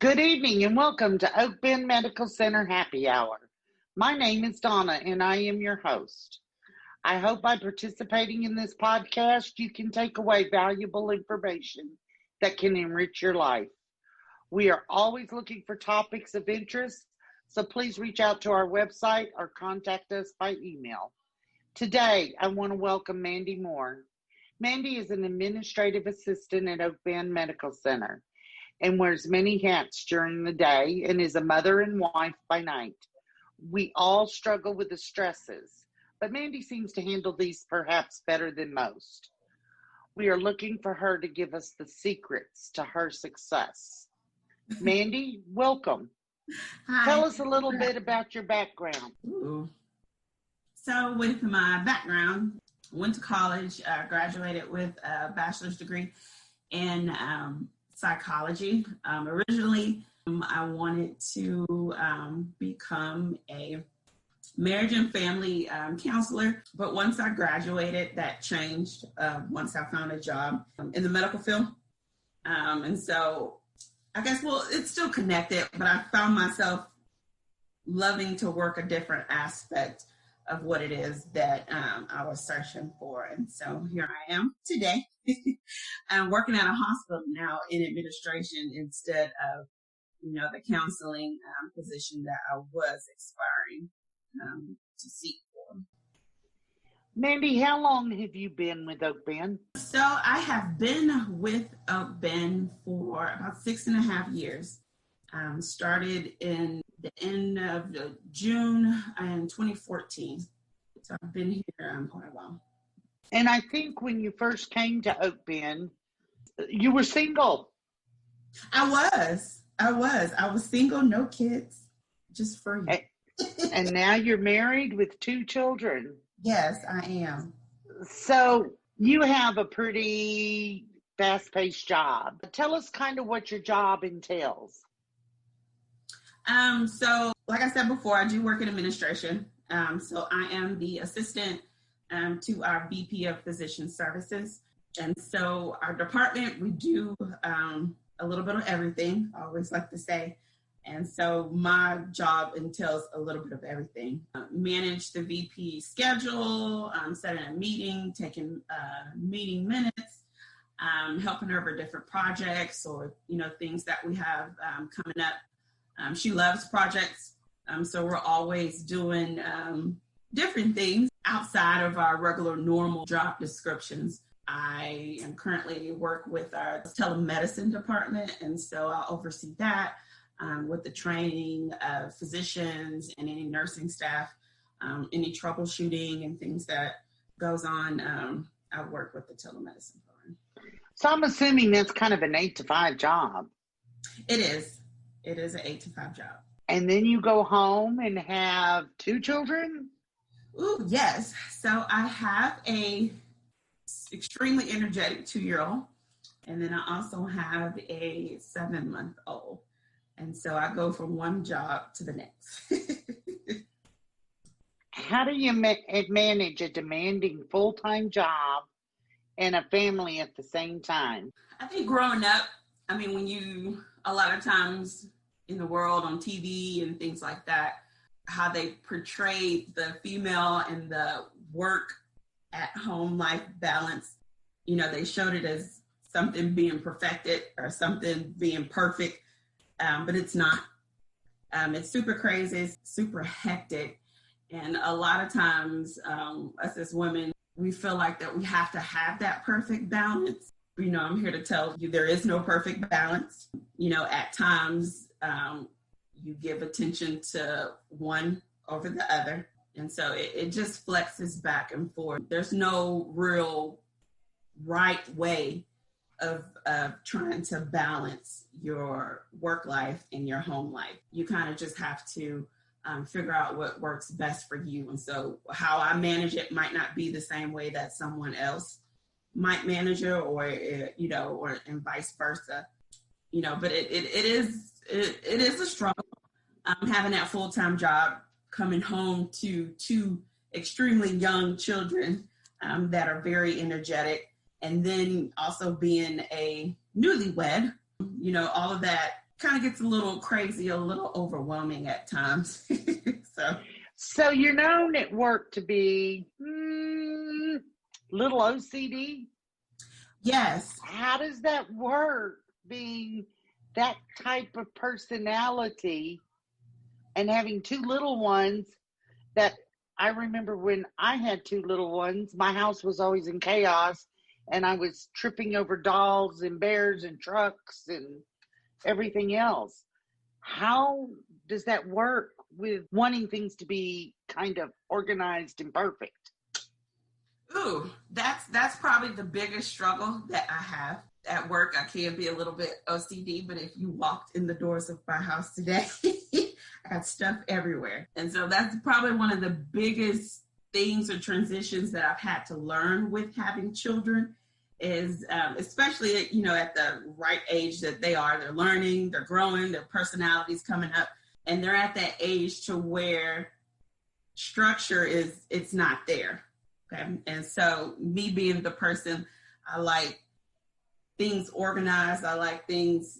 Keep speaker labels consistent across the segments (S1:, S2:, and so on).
S1: Good evening and welcome to OakBend Medical Center Happy Hour. My name is Donna and I am your host. I hope by participating in this podcast, you can take away valuable information that can enrich your life. We are always looking for topics of interest, so please reach out to our website or contact us by email. Today, I want to welcome Mandie Moore. Mandie is an administrative assistant at OakBend Medical Center and wears many hats during the day and is a mother and wife by night. We all struggle with the stresses, but Mandie seems to handle these perhaps better than most. We are looking for her to give us the secrets to her success. Mandie, welcome.
S2: Hi.
S1: Tell us a little bit about your background.
S2: Ooh. So with my background, went to college, graduated with a bachelor's degree in psychology. Originally, I wanted to become a marriage and family counselor, but once I graduated, that changed once I found a job in the medical field. And so I guess, it's still connected, but I found myself loving to work a different aspect of what it is that I was searching for. And so here I am today. I'm working at a hospital now in administration instead of, the counseling position that I was aspiring to seek for.
S1: Mandie, how long have you been with OakBend?
S2: So I have been with OakBend for about 6.5 years. Started in the end of June in 2014. So I've been here quite a while.
S1: And I think when you first came to OakBend, you were single.
S2: I was single, no kids, just free.
S1: And now you're married with 2 children.
S2: Yes, I am.
S1: So you have a pretty fast-paced job. Tell us kind of what your job entails.
S2: So like I said before, I do work in administration. So I am the assistant to our VP of Physician Services. And so our department, we do a little bit of everything, I always like to say. And so my job entails a little bit of everything. Manage the VP schedule, setting a meeting, taking meeting minutes, helping her over different projects or, things that we have coming up. She loves projects. So we're always doing different things outside of our regular normal job descriptions. I am currently work with our telemedicine department, and so I'll oversee that with the training of physicians and any nursing staff, any troubleshooting and things that goes on. I work with the telemedicine program.
S1: So I'm assuming that's kind of an 8-to-5 job.
S2: It is. It is an 8-to-5 job.
S1: And then you go home and have 2 children?
S2: Ooh, yes. So I have a extremely energetic 2-year-old, and then I also have a 7-month-old. And so I go from one job to the next.
S1: How do you manage a demanding full-time job and a family at the same time?
S2: I think growing up, when a lot of times in the world on TV and things like that, how they portrayed the female and the work at home life balance, they showed it as something being perfected or something being perfect, but it's not. It's super crazy, it's super hectic. And a lot of times us as women, we feel like that we have to have that perfect balance. I'm here to tell you there is no perfect balance. At times you give attention to one over the other. And so it just flexes back and forth. There's no real right way of trying to balance your work life and your home life. You kind of just have to figure out what works best for you. And so how I manage it might not be the same way that someone else might manage it, or and vice versa. But it is a struggle. Having that full-time job, coming home to 2 extremely young children that are very energetic, and then also being a newlywed, all of that kind of gets a little crazy, a little overwhelming at times.
S1: So you're known at work to be little OCD?
S2: Yes.
S1: How does that work, being that type of personality and having two little ones? That I remember when I had two little ones, my house was always in chaos and I was tripping over dolls and bears and trucks and everything else. How does that work with wanting things to be kind of organized and perfect?
S2: Ooh, that's probably the biggest struggle that I have at work. I can be a little bit OCD, but if you walked in the doors of my house today, I got stuff everywhere. And so that's probably one of the biggest things or transitions that I've had to learn with having children is, especially, you know, at the right age that they're learning, they're growing, their personality's coming up, and they're at that age to where structure it's not there. Okay. And so me being the person, I like things organized. I like things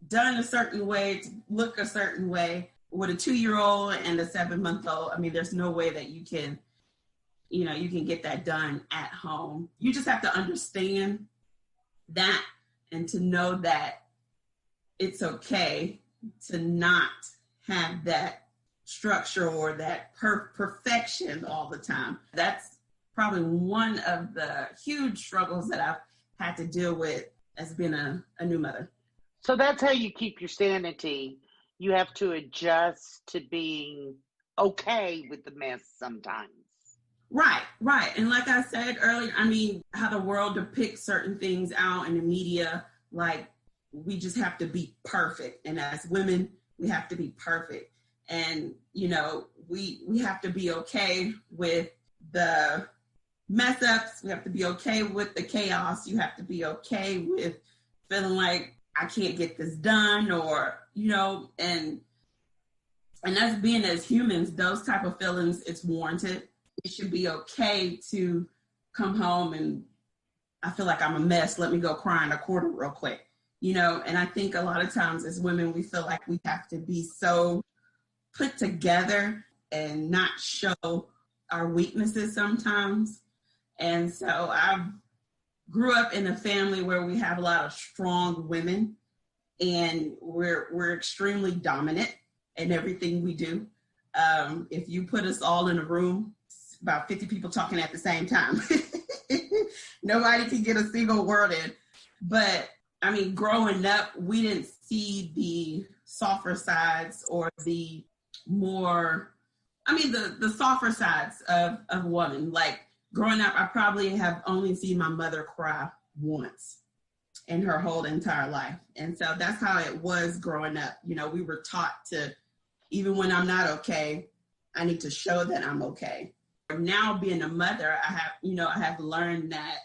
S2: done a certain way, to look a certain way. With a 2-year-old and a 7-month-old, I mean, there's no way that you can get that done at home. You just have to understand that and to know that it's okay to not have that structure or that perfection all the time. That's probably one of the huge struggles that I've had to deal with as being a new mother.
S1: So that's how you keep your sanity. You have to adjust to being okay with the mess sometimes.
S2: Right. And like I said earlier, I mean, how the world depicts certain things out in the media, like we just have to be perfect. And as women, we have to be perfect. And, you know, we have to be okay with the mess ups. We have to be okay with the chaos. You have to be okay with feeling like I can't get this done, or, you know, and that's being as humans, those type of feelings, it's warranted. It should be okay to come home and I feel like I'm a mess. Let me go cry in a corner real quick, you know? And I think a lot of times as women, we feel like we have to be so put together and not show our weaknesses sometimes. And so I grew up in a family where we have a lot of strong women and we're extremely dominant in everything we do. If you put us all in a room, about 50 people talking at the same time. Nobody can get a single word in. But I mean, growing up, we didn't see the softer sides or the more, I mean, the softer sides of women. Like growing up, I probably have only seen my mother cry once in her whole entire life. And so that's how it was growing up. You know, we were taught to, even when I'm not okay, I need to show that I'm okay. Now being a mother, I have learned that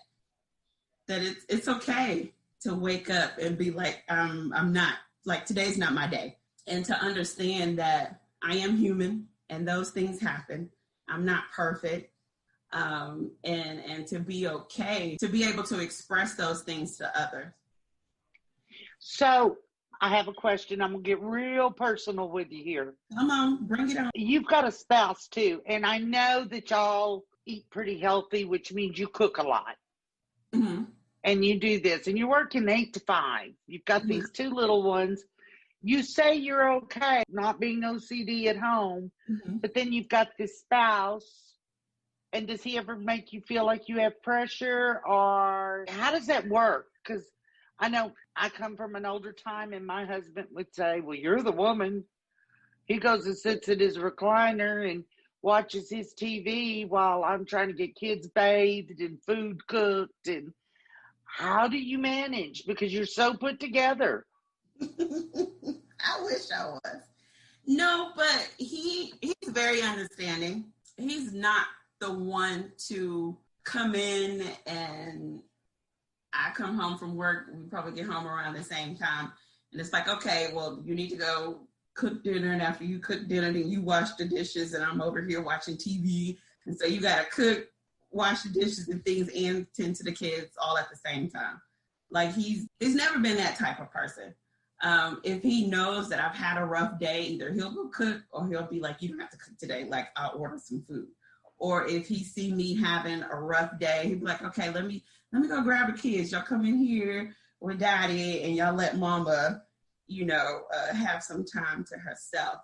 S2: it's okay to wake up and be like, I'm not, like today's not my day. And to understand that I am human and those things happen. I'm not perfect. And to be okay, to be able to express those things to others.
S1: So I have a question. I'm going to get real personal with you here.
S2: Come on, bring it on.
S1: You've got a spouse too, and I know that y'all eat pretty healthy, which means you cook a lot.
S2: Mm-hmm.
S1: And you do this, and you're working 8 to 5. You've got these two little ones. You say you're okay not being OCD at home, but then you've got this spouse, and does he ever make you feel like you have pressure, or how does that work? Because I know I come from an older time, and my husband would say, well, you're the woman. He goes and sits at his recliner and watches his TV while I'm trying to get kids bathed and food cooked. And how do you manage? Because you're so put together.
S2: I wish I was. No, but he's very understanding. He's not the one to come in and I come home from work. We probably get home around the same time. And it's like, okay, well, you need to go cook dinner. And after you cook dinner, then you wash the dishes. And I'm over here watching TV. And so you got to cook, wash the dishes and things, and tend to the kids all at the same time. Like he's never been that type of person. If he knows that I've had a rough day, either he'll go cook or he'll be like, you don't have to cook today. Like, I'll order some food. Or if he see me having a rough day, he'd be like, okay, let me go grab the kids. Y'all come in here with daddy and y'all let mama, have some time to herself.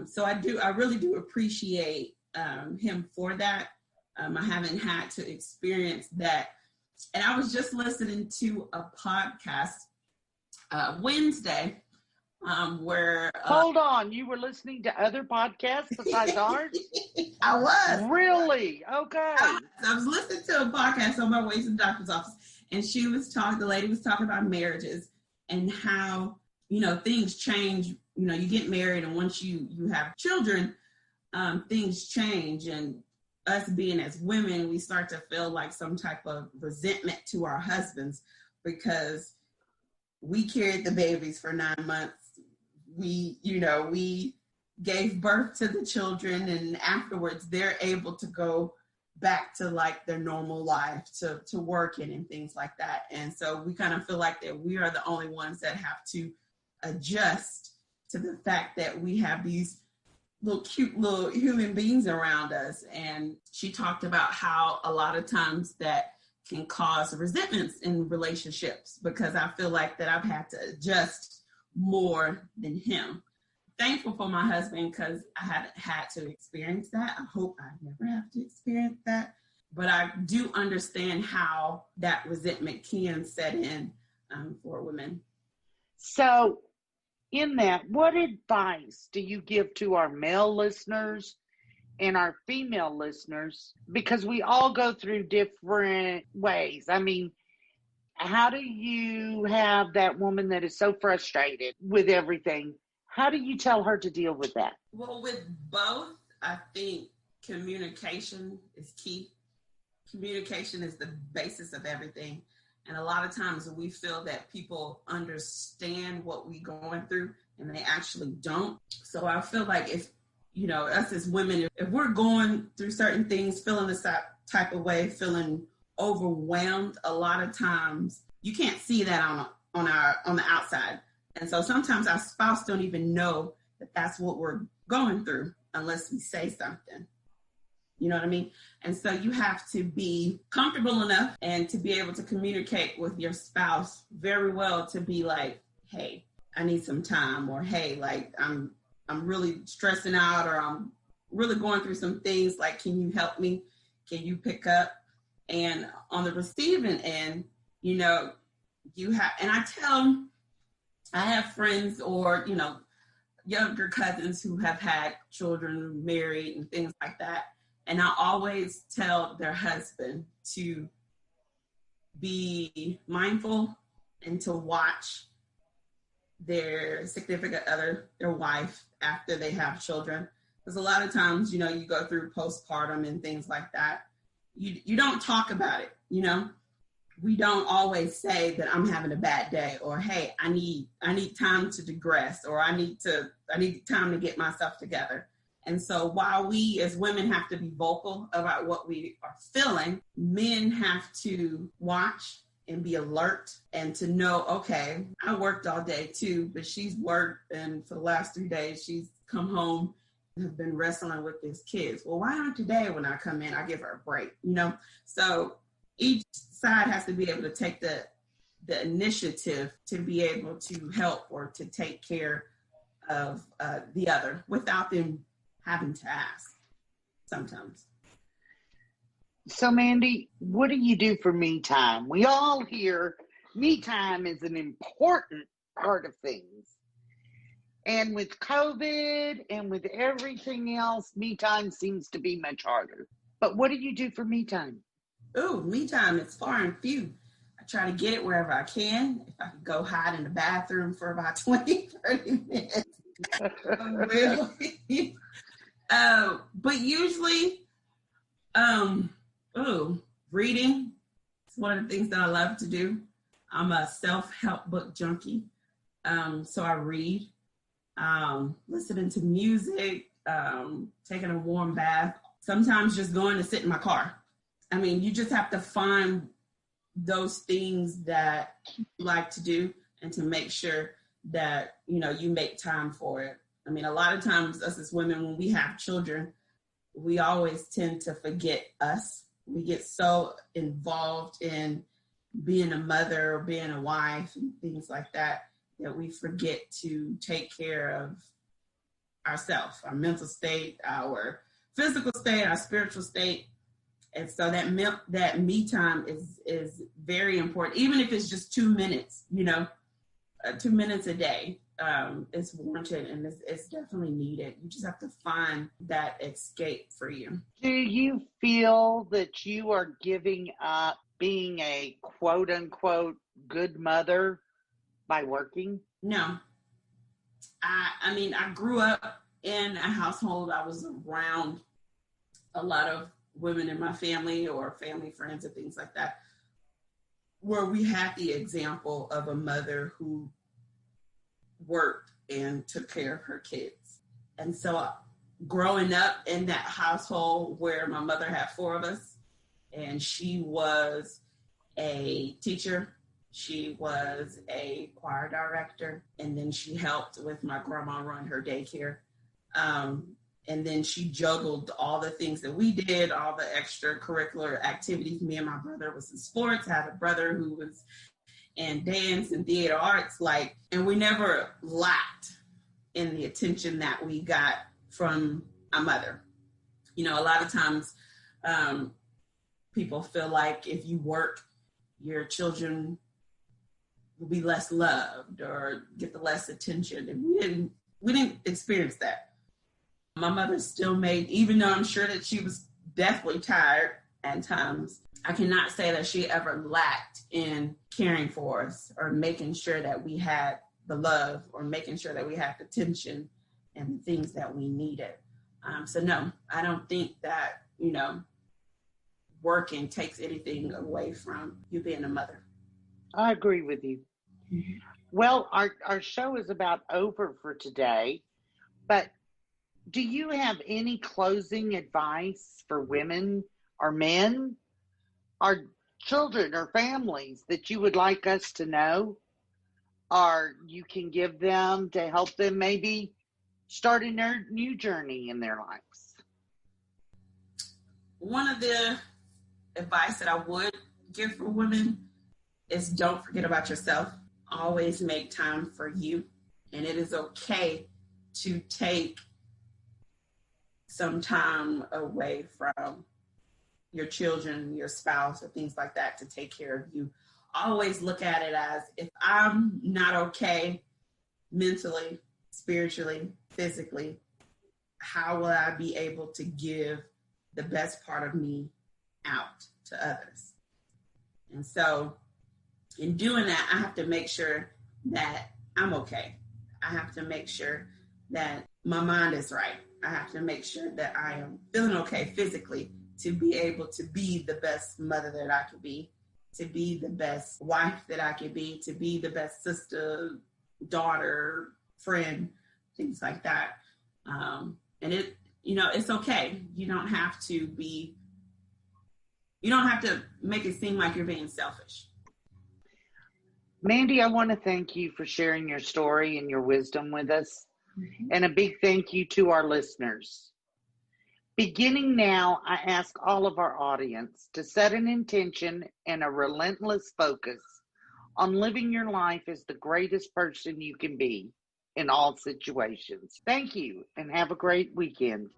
S2: So I really do appreciate him for that. I haven't had to experience that. And I was just listening to a podcast Wednesday where...
S1: Hold on, you were listening to other podcasts besides ours?
S2: I was.
S1: Really? Okay.
S2: I was listening to a podcast on my way to the doctor's office, and the lady was talking about marriages and how, things change. You get married, and once you have children, things change. And us being as women, we start to feel like some type of resentment to our husbands because we carried the babies for 9 months. We gave birth to the children, and afterwards they're able to go back to like their normal life, to working and things like that. And so we kind of feel like that we are the only ones that have to adjust to the fact that we have these little cute little human beings around us. And she talked about how a lot of times that can cause resentments in relationships because I feel like that I've had to adjust more than him. Thankful for my husband because I haven't had to experience that. I hope I never have to experience that. But I do understand how that resentment can set in for women.
S1: So in that, what advice do you give to our male listeners and our female listeners? Because we all go through different ways. I mean, how do you have that woman that is so frustrated with everything? How do you tell her to deal with that?
S2: Well, with both, I think communication is key. Communication is the basis of everything. And a lot of times we feel that people understand what we're going through and they actually don't. So I feel like if, us as women, if we're going through certain things, feeling this type of way, feeling overwhelmed, a lot of times you can't see that on the outside. And so sometimes our spouse don't even know that that's what we're going through unless we say something. You know what I mean? And so you have to be comfortable enough and to be able to communicate with your spouse very well to be like, hey, I need some time, or hey, like I'm really stressing out, or I'm really going through some things, like, can you help me? Can you pick up? And on the receiving end, you have, and I have friends or, younger cousins who have had children, married and things like that. And I always tell their husband to be mindful and to watch their significant other, their wife, after they have children. Because a lot of times, you go through postpartum and things like that. You don't talk about it, We don't always say that I'm having a bad day, or, hey, I need time to digress, or I need time to get myself together. And so while we as women have to be vocal about what we are feeling, men have to watch and be alert and to know, okay, I worked all day too, but she's worked, and for the last 3 days, she's come home and have been wrestling with these kids. Well, why not today when I come in, I give her a break, So each side has to be able to take the initiative to be able to help or to take care of the other without them having to ask sometimes.
S1: So, Mandie, what do you do for me time? We all hear me time is an important part of things. And with COVID and with everything else, me time seems to be much harder. But what do you do for me time?
S2: Oh, me time is far and few. I try to get it wherever I can. If I could go hide in the bathroom for about 20, 30 minutes, I will. But usually, reading is one of the things that I love to do. I'm a self-help book junkie. So I read, listening to music, taking a warm bath, sometimes just going to sit in my car. I mean, you just have to find those things that you like to do and to make sure that, you make time for it. I mean, a lot of times us as women, when we have children, we always tend to forget us. We get so involved in being a mother or being a wife and things like that, that we forget to take care of ourselves, our mental state, our physical state, our spiritual state. And so that me time is very important, even if it's just 2 minutes, 2 minutes a day. It's warranted, and it's definitely needed. You just have to find that escape for you.
S1: Do you feel that you are giving up being a quote unquote good mother by working?
S2: No. I mean, I grew up in a household. I was around a lot of women in my family or family friends and things like that, where we had the example of a mother who worked and took care of her kids. And so growing up in that household where my mother had 4 of us, and she was a teacher, she was a choir director, and then she helped with my grandma run her daycare. And then she juggled all the things that we did, all the extracurricular activities. Me and my brother was in sports. I had a brother who was in dance and theater arts, and we never lacked in the attention that we got from our mother. A lot of times people feel like if you work, your children will be less loved or get the less attention. And we didn't experience that. My mother still made, even though I'm sure that she was definitely tired at times, I cannot say that she ever lacked in caring for us or making sure that we had the love or making sure that we had the attention and the things that we needed. So no, I don't think that, working takes anything away from you being a mother.
S1: I agree with you. Mm-hmm. Well, our show is about over for today, but do you have any closing advice for women or men or children or families that you would like us to know, or you can give them to help them maybe start a new journey in their lives?
S2: One of the advice that I would give for women is don't forget about yourself. Always make time for you. And it is okay to take some time away from your children, your spouse, or things like that to take care of you. Always look at it as, if I'm not okay mentally, spiritually, physically, how will I be able to give the best part of me out to others? And so in doing that, I have to make sure that I'm okay. I have to make sure that my mind is right. I have to make sure that I am feeling okay physically to be able to be the best mother that I could be, to be the best wife that I could be, to be the best sister, daughter, friend, things like that. And it's okay. You don't have to make it seem like you're being selfish.
S1: Mandie, I want to thank you for sharing your story and your wisdom with us. Mm-hmm. And a big thank you to our listeners. Beginning now, I ask all of our audience to set an intention and a relentless focus on living your life as the greatest person you can be in all situations. Thank you, and have a great weekend.